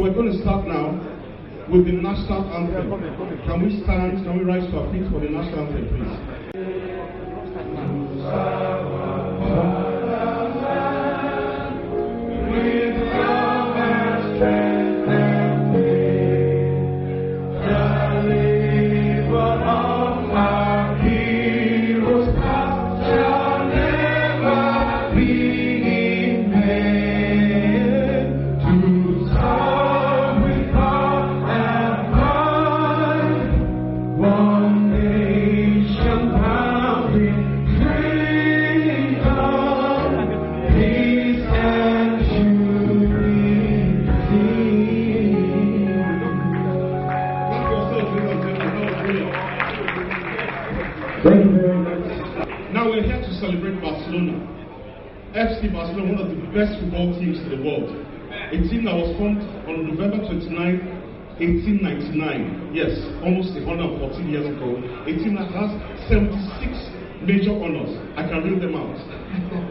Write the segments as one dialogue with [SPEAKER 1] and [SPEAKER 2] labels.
[SPEAKER 1] we're going to start now with the national anthem. Can we stand? Can we rise to our feet for the national anthem, please?
[SPEAKER 2] Thank you very much.
[SPEAKER 1] Now we're here to celebrate Barcelona. FC Barcelona, one of the best football teams in the world. A team that was formed on November 29, 1899. Yes, almost 114 years ago. A team that has 76 major honors. I can read them out.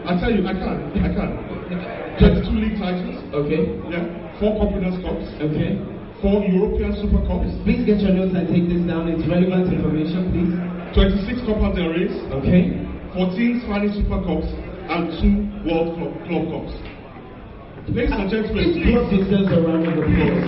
[SPEAKER 1] I tell you, I can. 22 league titles.
[SPEAKER 2] Okay.
[SPEAKER 1] Yeah. 4 Confederations Cups.
[SPEAKER 2] Okay.
[SPEAKER 1] 4 European Super Cups.
[SPEAKER 2] Please get your notes and take this down. It's relevant information, please.
[SPEAKER 1] 26 Copa del Rey.
[SPEAKER 2] Okay.
[SPEAKER 1] 14 Spanish Super Cups and 2 World Club Cups. Ladies and gentlemen,
[SPEAKER 2] please deserve a round of applause.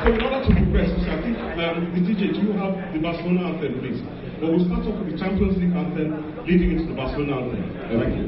[SPEAKER 1] So in order to progress, I think the DJ, do you have the Barcelona anthem, please? But we'll start off with the Champions League anthem leading into the Barcelona anthem. Thank you.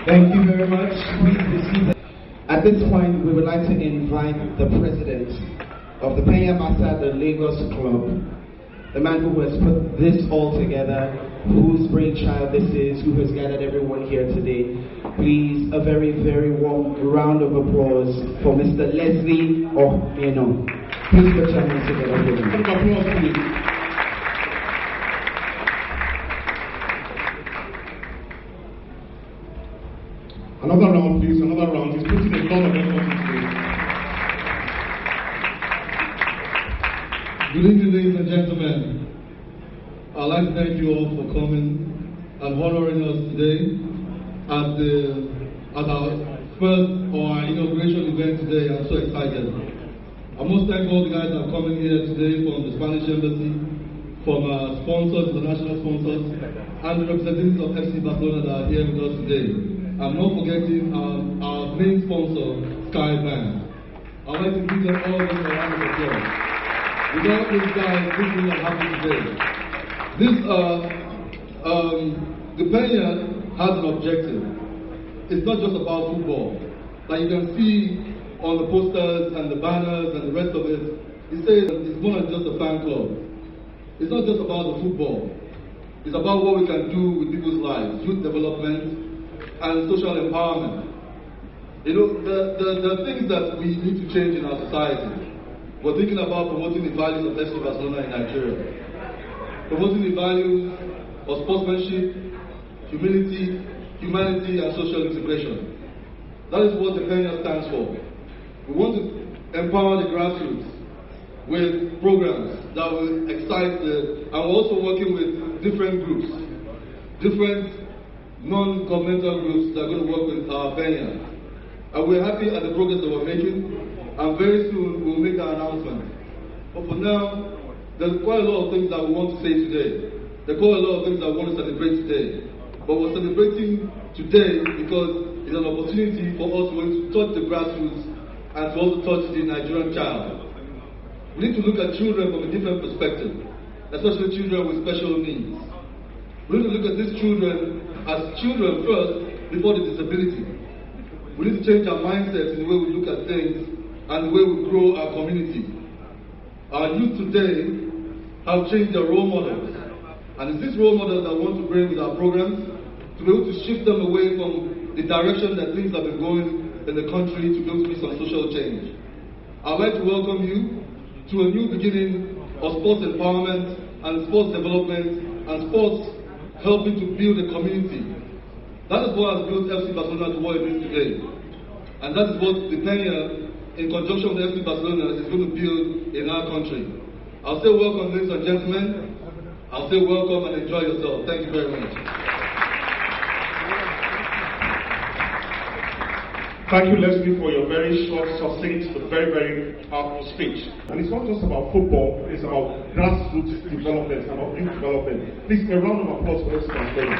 [SPEAKER 2] Thank you very much. Please be seated. At this point, we would like to invite the president of the Penya the Lagos Club, the man who has put this all together, whose brainchild this is, who has gathered everyone here today. Please, a very, very warm round of applause for Mr. Leslie Omieno. Please put your hands together for him.
[SPEAKER 1] Applause, please. Another round, please. Another round. He's putting a lot of effort into this.
[SPEAKER 3] Good evening, ladies and gentlemen. I'd like to thank you all for coming and honoring us today at our first or our inauguration event today. I'm so excited. I must thank all the guys that are coming here today from the Spanish Embassy, from our sponsors, international sponsors, and the representatives of FC Barcelona that are here with us today. I'm not forgetting our main sponsor, Sky Bank. I'd like to give them all a round of applause. Without these guys, this would not happen today. The Penya has an objective. It's not just about football. Like you can see on the posters and the banners and the rest of it, it says it's more than just a fan club. It's not just about the football. It's about what we can do with people's lives, youth development, and social empowerment. You know, the things that we need to change in our society. We're thinking about promoting the values of FC Barcelona in Nigeria. Promoting the values of sportsmanship, humility, humanity, and social integration. That is what the Penya stands for. We want to empower the grassroots with programs that will excite and we're also working with different groups, different non-governmental groups that are going to work with our Penya. And we're happy at the progress that we're making, and very soon we'll make that announcement. But for now, there's quite a lot of things that we want to say today. There are quite a lot of things that we want to celebrate today. But we're celebrating today because is an opportunity for us to touch the grassroots and to also touch the Nigerian child. We need to look at children from a different perspective, especially children with special needs. We need to look at these children as children first before the disability. We need to change our mindsets in the way we look at things and the way we grow our community. Our youth today have changed their role models. And it's these role models that we want to bring with our programs to be able to shift them away from the direction that things have been going in the country to be able to be some social change. I'd like to welcome you to a new beginning of sports empowerment and sports development and sports helping to build a community. That is what has built FC Barcelona to what it is today. And that is what the Penya, in conjunction with FC Barcelona, is going to build in our country. I'll say welcome, ladies and gentlemen. I'll say welcome and enjoy yourself. Thank you very much.
[SPEAKER 1] Thank you, Leslie, for your very short, succinct, but very, very powerful speech. And it's not just about football, it's about grassroots development, it's about youth development. Please, a round of applause for FC Barcelona.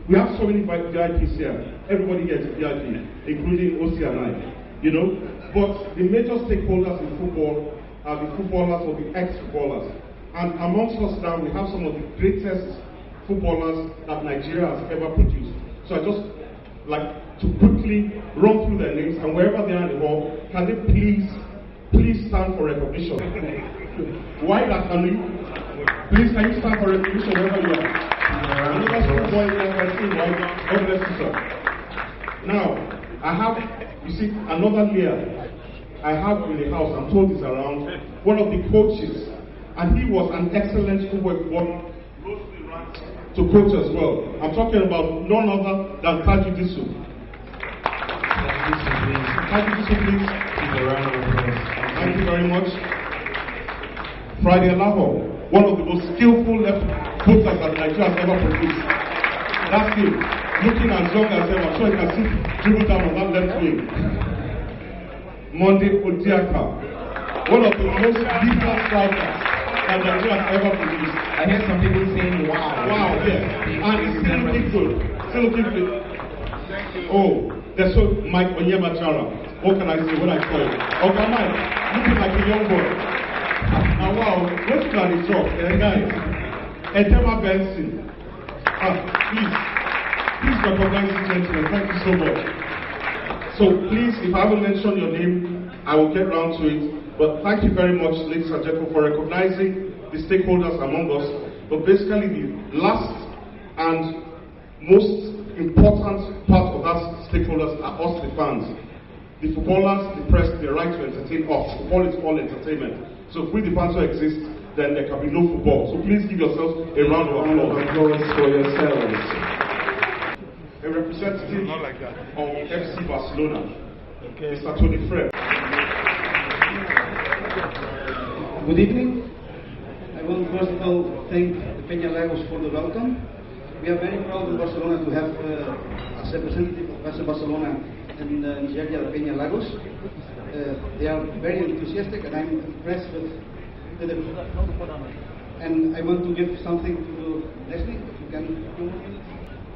[SPEAKER 1] We have so many VIPs here. Everybody here is a VIP, including OC and I. You know, but the major stakeholders in football are the footballers or the ex-footballers. And amongst us now, we have some of the greatest footballers that Nigeria has ever produced. So I just like to quickly run through their names, and wherever they are in the hall, can they please stand for recognition? Why that, Henry? Please, can you stand for recognition wherever you are? God bless you, sir. Now, I have, you see, another layer I have in the house, I'm told is around, one of the coaches, and he was an excellent football to coach as well. I'm talking about none other than Taji Disu. Taji Disu, please. Thank you very much. Friday Alaho, one of the most skillful left footers that Nigeria has ever produced. That's him, looking as young as ever. I'm sure you can see dribble down on that left wing. Monday Odiaka, one of the most lethal strikers that Nigeria has ever produced.
[SPEAKER 2] I hear some people saying, wow.
[SPEAKER 1] Wow, yes. And it's still looking good. Still looking good. Oh, there's so Mike Onyemachara. What can I say when I call you? Okay, Mike, looking like a young boy. Now, wow, let's look at the shop. Guys, Edema Benson. Please recognize this gentleman. Thank you so much. So please, if I haven't mentioned your name, I will get round to it. But thank you very much, ladies and gentlemen, for recognizing the stakeholders among us. But basically, the last and most important part of that stakeholders are us, the fans. The footballers, the press, the right to entertain us. Football is all entertainment. So if we, the fans, don't exist, then there can be no football. So please give yourselves a round of applause for yourselves. A representative of FC Barcelona, Mr. Tony Fred.
[SPEAKER 4] Good evening. I want first of all thank the Penya Lagos for the welcome. We are very proud in Barcelona to have as representative of FC Barcelona in Nigeria, the Penya Lagos. They are very enthusiastic, and I'm impressed with them. And I want to give something to Leslie, if you can.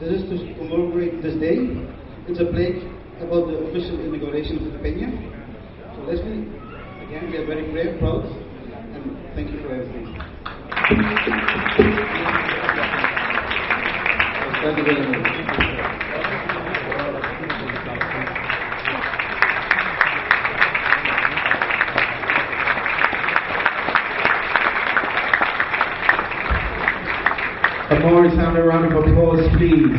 [SPEAKER 4] This is to commemorate this day. It's a plaque about the official inauguration of the Penya. So Leslie, again, we are very proud, and thank you for everything. Thank you very much.
[SPEAKER 2] A more resounding round of applause, please.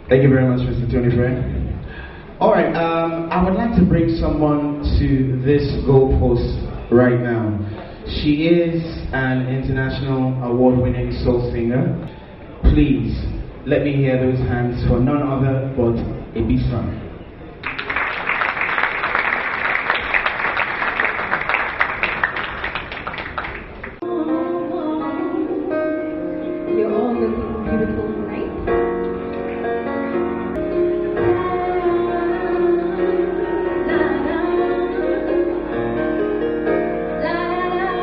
[SPEAKER 2] Thank you very much, Mr. Tony Frey. All right, I would like to bring someone to this goalpost right now. She is an international award-winning soul singer. Please, let me hear those hands for none other but Ebisa.
[SPEAKER 5] You're all looking beautiful tonight. La, la, la, la,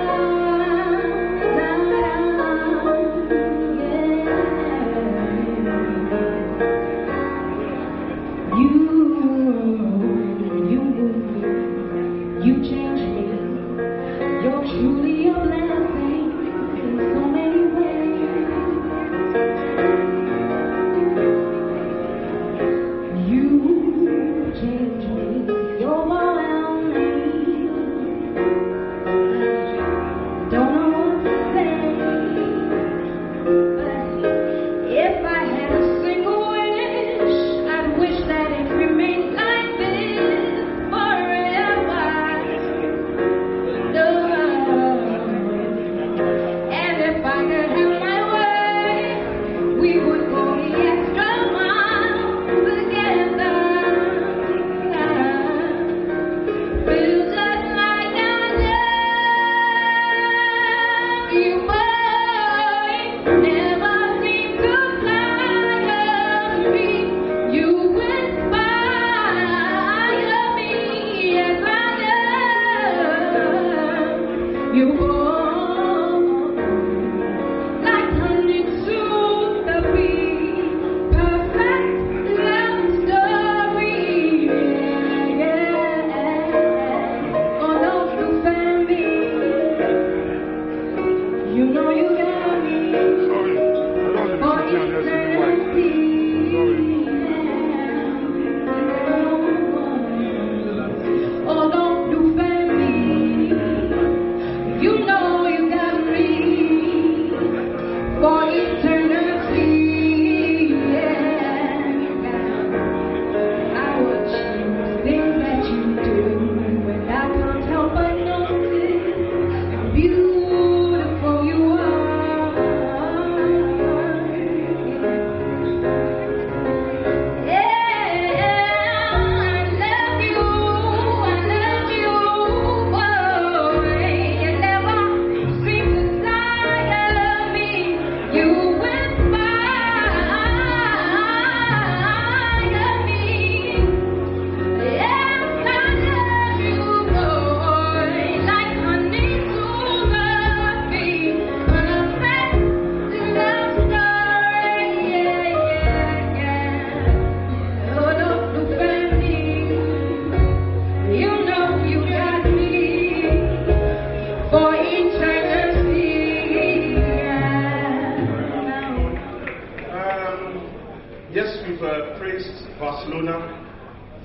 [SPEAKER 1] we've praised Barcelona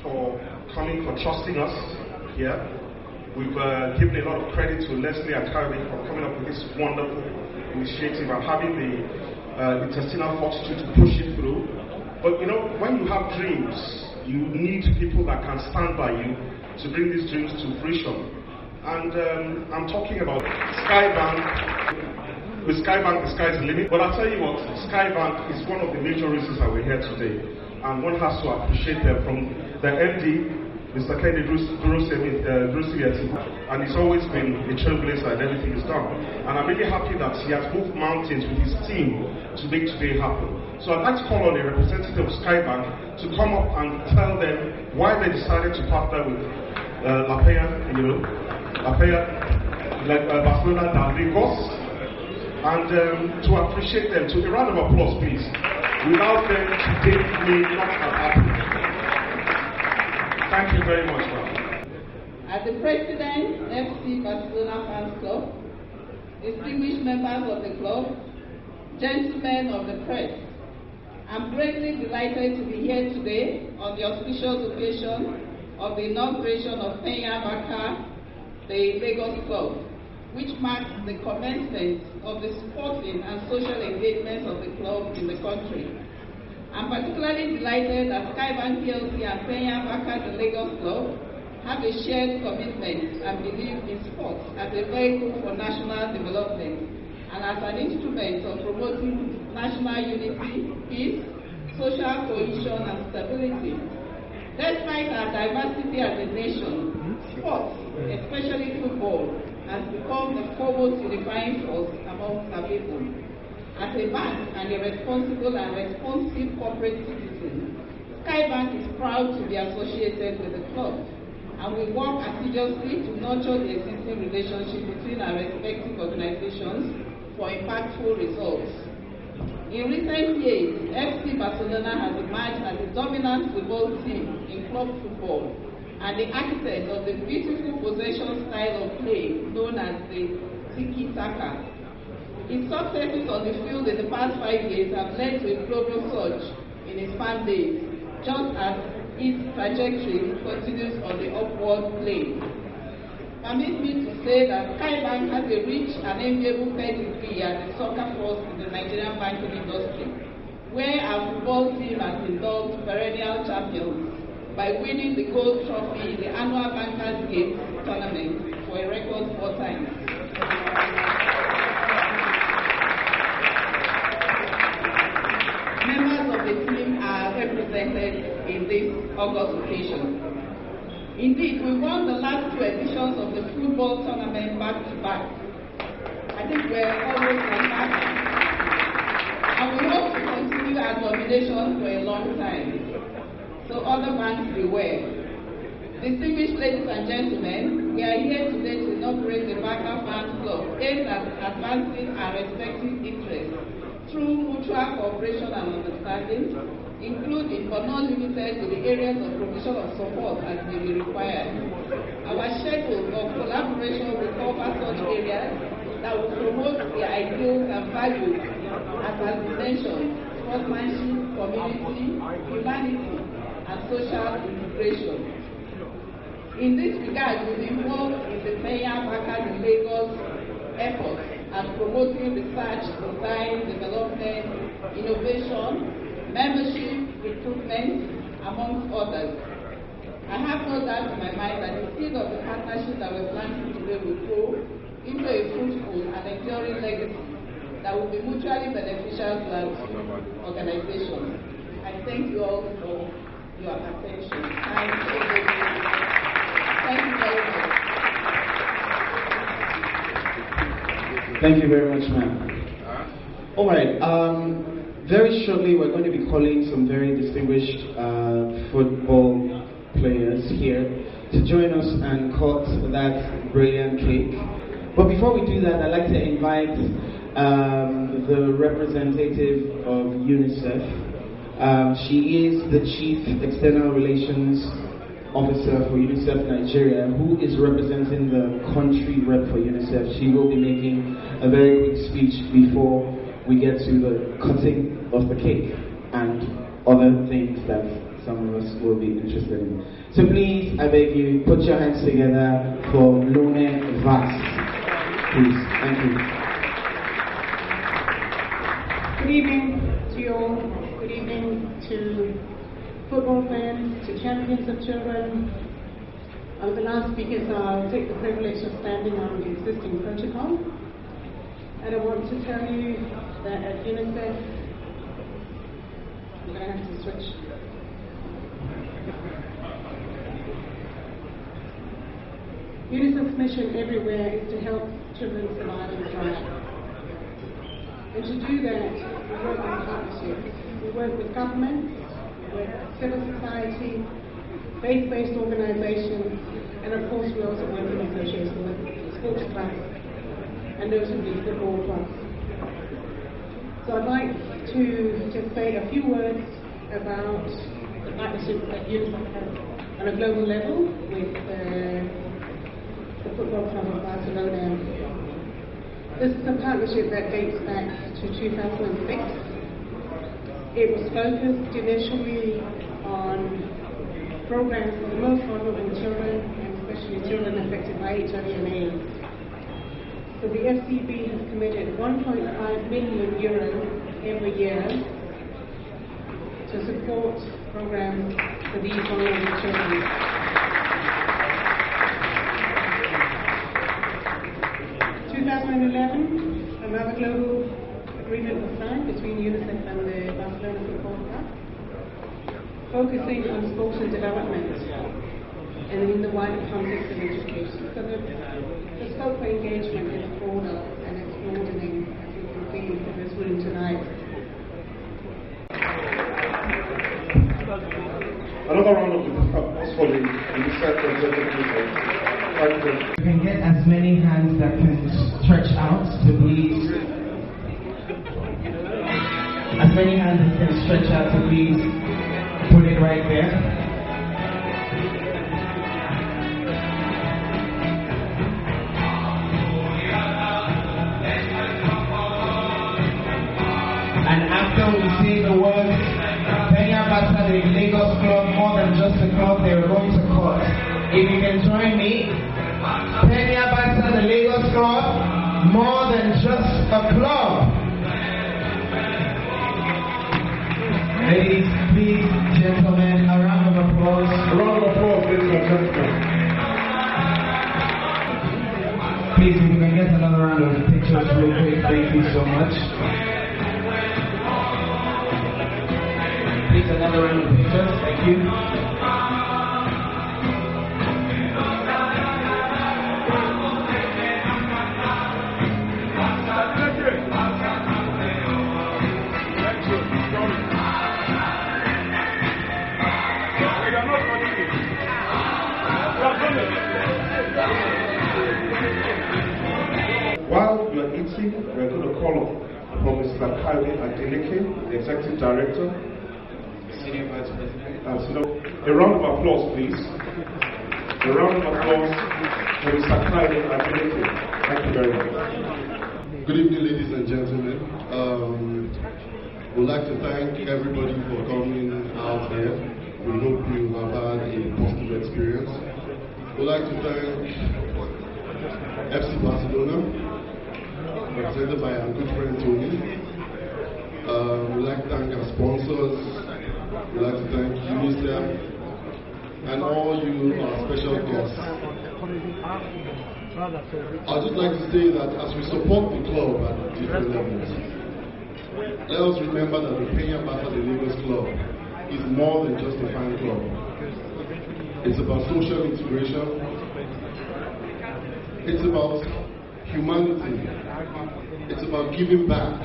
[SPEAKER 1] for coming, for trusting us here. We've given a lot of credit to Leslie and Carly for coming up with this wonderful initiative and having the intestinal fortitude to push it through. But you know, when you have dreams, you need people that can stand by you to bring these dreams to fruition. And I'm talking about Skybank. With Skybank, the sky's the limit. But I'll tell you what, Skybank is one of the major reasons that we're here today. And one has to appreciate them, from the MD, Mr. Kenny Drusieti, and he's always been a trailblazer and everything he's done. And I'm really happy that he has moved mountains with his team to make today happen. So I'd like to call on a representative of Skybank to come up and tell them why they decided to partner with La Penya, Barcelona and Lagos, and to appreciate them. To a round of applause, please. Without them, today may not have happened. Thank you very much, ma'am.
[SPEAKER 6] As the President, FC Barcelona Fans Club, distinguished members of the club, gentlemen of the press, I'm greatly delighted to be here today on the auspicious occasion of the inauguration of Penya Barca, the Lagos club, which marks the commencement of the sporting and social engagements of the club in the country. I'm particularly delighted that Skybank PLC and Penya Barca, the Lagos club, have a shared commitment and belief in sports as a vehicle for national development and as an instrument of promoting national unity, peace, social cohesion and stability. Despite our diversity as a nation, sports, especially football, has become the foremost unifying force amongst our people. As a bank and a responsible and responsive corporate citizen, Skybank is proud to be associated with the club, and we work assiduously to nurture the existing relationship between our respective organizations for impactful results. In recent years, FC Barcelona has emerged as a dominant football team in club football and the architect of the beautiful possession style of play known as the tiki-taka. Its successes on the field in the past 5 years have led to a global surge in its fan base, just as its trajectory continues on the upward plane. Permit me to say that Skybank has a rich and enviable pedigree as a soccer force in the Nigerian banking industry, where our football team has indulged perennial champions by winning the gold trophy in the annual Bankers Games tournament for a record 4 times. Members of the team are represented in this August occasion. Indeed, we won the last 2 editions of the football tournament back to back. I think we're almost on back. And we hope to continue our domination for a long time. So other banks beware. Distinguished ladies and gentlemen, we are here today to inaugurate the Barca Fans Club aimed at advancing our respective interests through mutual cooperation and understanding, including but not limited to the areas of provision of support as may be required. Our schedule of collaboration will cover such areas that will promote the ideals and values as has been mentioned: sportsmanship, community, humanity, and social integration. In this regard, we will be involved in the Penya Barca in Lagos efforts and promoting research, design, development, innovation, membership, recruitment, amongst others. I have no doubt in my mind that the seed of the partnership that we're planting today will grow into a fruitful and enduring legacy that will be mutually beneficial to our organization. I thank you all for your attention. Thank you very much.
[SPEAKER 2] Thank you very much, ma'am. All right. Very shortly, we're going to be calling some very distinguished football players here to join us and cut that brilliant cake. But before we do that, I'd like to invite the representative of UNICEF. She is the Chief External Relations Officer for UNICEF Nigeria, who is representing the country rep for UNICEF. She will be making a very quick speech before we get to the cutting of the cake and other things that some of us will be interested in. So please, I beg you, put your hands together for Lune Vas. Please, thank you.
[SPEAKER 7] Good evening to you all. Good evening to football fans, to champions of children. The last speakers, I'll take the privilege of standing on the existing protocol. And I want to tell you that at UNICEF, I'm going to have to switch. UNICEF's mission everywhere is to help children survive and thrive. And to do that, we work in partnerships. We work with governments, we work with civil society, faith-based organizations, and of course we also work in association with sports clubs, and notably football clubs. So I'd like to just say a few words about the partnership that UNICEF has on a global level with the Football Club of Barcelona. This is a partnership that dates back to 2006. It was focused initially on programs for the most vulnerable children, and especially children affected by HIV and AIDS. So the FCB has committed 1.5 million euros every year to support programs for these vulnerable children. 2011, another global agreement was signed between UNICEF and the Barcelona Football Club, focusing on sports and development and in the wider context of education. So the scope for engagement is broader and it's broadening, as you can see in this room tonight.
[SPEAKER 1] Another round of applause for the UNICEF representative.
[SPEAKER 2] You can get as many hands that can stretch out to please. As many hands that can stretch out to please put it right there. And after we say the words, Penya Barca, the Lagos club, more than just a club, they're going to court. If you can join me, Penya Barca, the Lagos club, more than just a club. Ladies, please, gentlemen, a round of applause.
[SPEAKER 1] A round of applause, ladies and gentlemen.
[SPEAKER 2] Please, if you can get another round of pictures real quick, thank you so much. Please, another round of pictures, thank you.
[SPEAKER 1] While you are eating, we're going to call upon Mr. Kyle Adeleke, the Executive Director,
[SPEAKER 2] Senior Vice President.
[SPEAKER 1] A round of applause, please. A round of applause for Mr. Kyle Adeleke. Thank you very much.
[SPEAKER 3] Good evening, ladies and gentlemen. We'd like to thank everybody for coming out here. We hope you have had a positive experience. We'd like to thank FC Barcelona, represented by our good friend Tony. We'd like to thank our sponsors. We'd like to thank UNICEF and all you special guests. I'd just like to say that as we support the club at different levels, let us remember that the Penya Barca de Lagos Club is more than just a fan club. It's about social integration. It's about humanity. It's about giving back.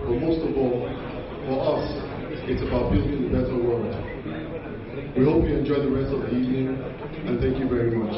[SPEAKER 3] But most of all, for us, it's about building a better world. We hope you enjoy the rest of the evening, and thank you very much.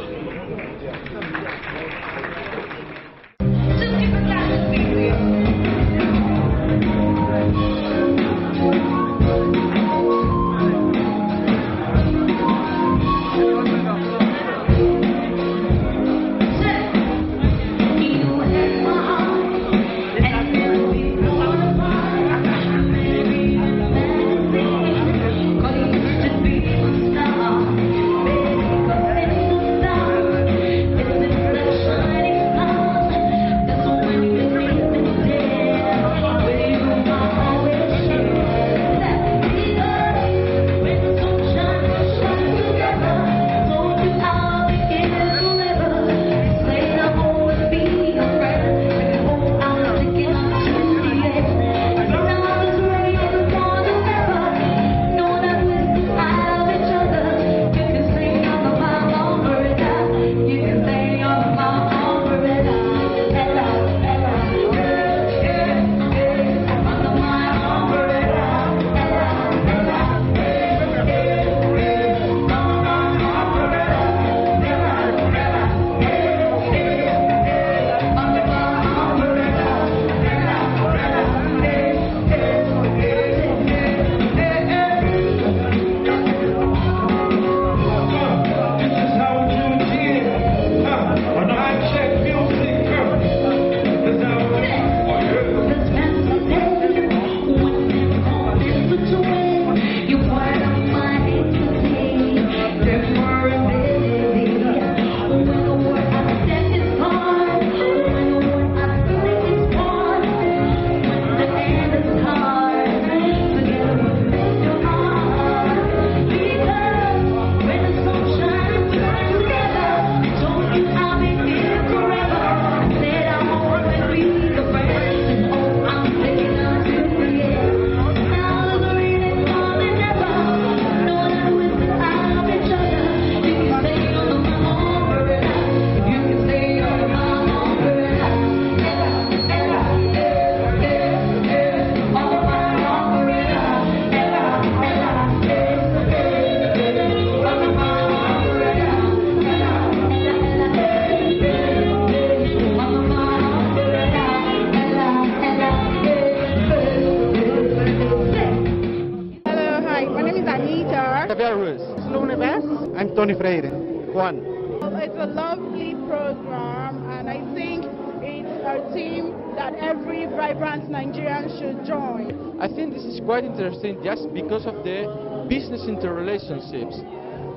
[SPEAKER 8] Neymar.
[SPEAKER 9] Javier Ruiz.
[SPEAKER 8] Luna Best.
[SPEAKER 9] I'm Tony Freire. Juan.
[SPEAKER 7] It's a lovely program, and I think it's a team that every vibrant Nigerian should join.
[SPEAKER 9] I think this is quite interesting just because of the business interrelationships,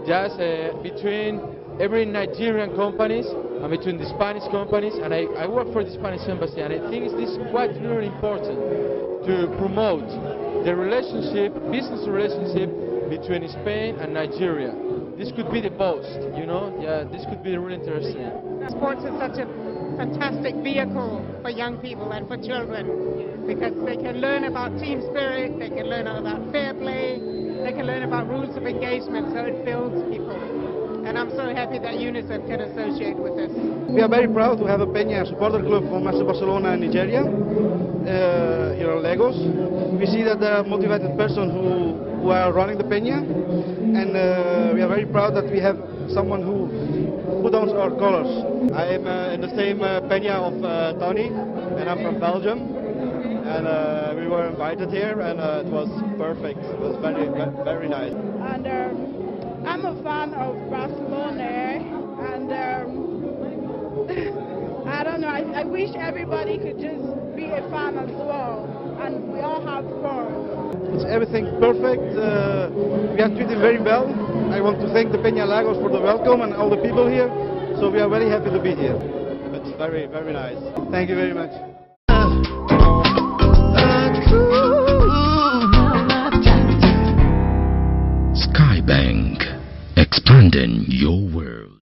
[SPEAKER 9] just between every Nigerian companies and between the Spanish companies, and I work for the Spanish embassy, and I think this is quite really important to promote the relationship, business relationship between Spain and Nigeria. This could be the post, you know, yeah, this could be really interesting.
[SPEAKER 8] Sports is such a fantastic vehicle for young people and for children, because they can learn about team spirit, they can learn about fair play, they can learn about rules of engagement, so it builds people. And I'm so happy that UNICEF can associate with this.
[SPEAKER 4] We are very proud to have a Penya supporter club from FC Barcelona in Nigeria, here in Lagos. We see that there are motivated persons who are running the Penya, and we are very proud that we have someone who put on our colors. I am in the same Penya of Tony, and I'm from Belgium. And we were invited here, and it was perfect. It was very, very nice.
[SPEAKER 7] And I'm a fan of Barcelona, and I don't know, I wish everybody could just be a fan as well, and we all have fun.
[SPEAKER 4] It's everything perfect. We are treated very well. I want to thank the Penya Lagos for the welcome and all the people here. So we are very happy to be here. It's very, very nice. Thank you very much.
[SPEAKER 10] Skybank, expanding your world.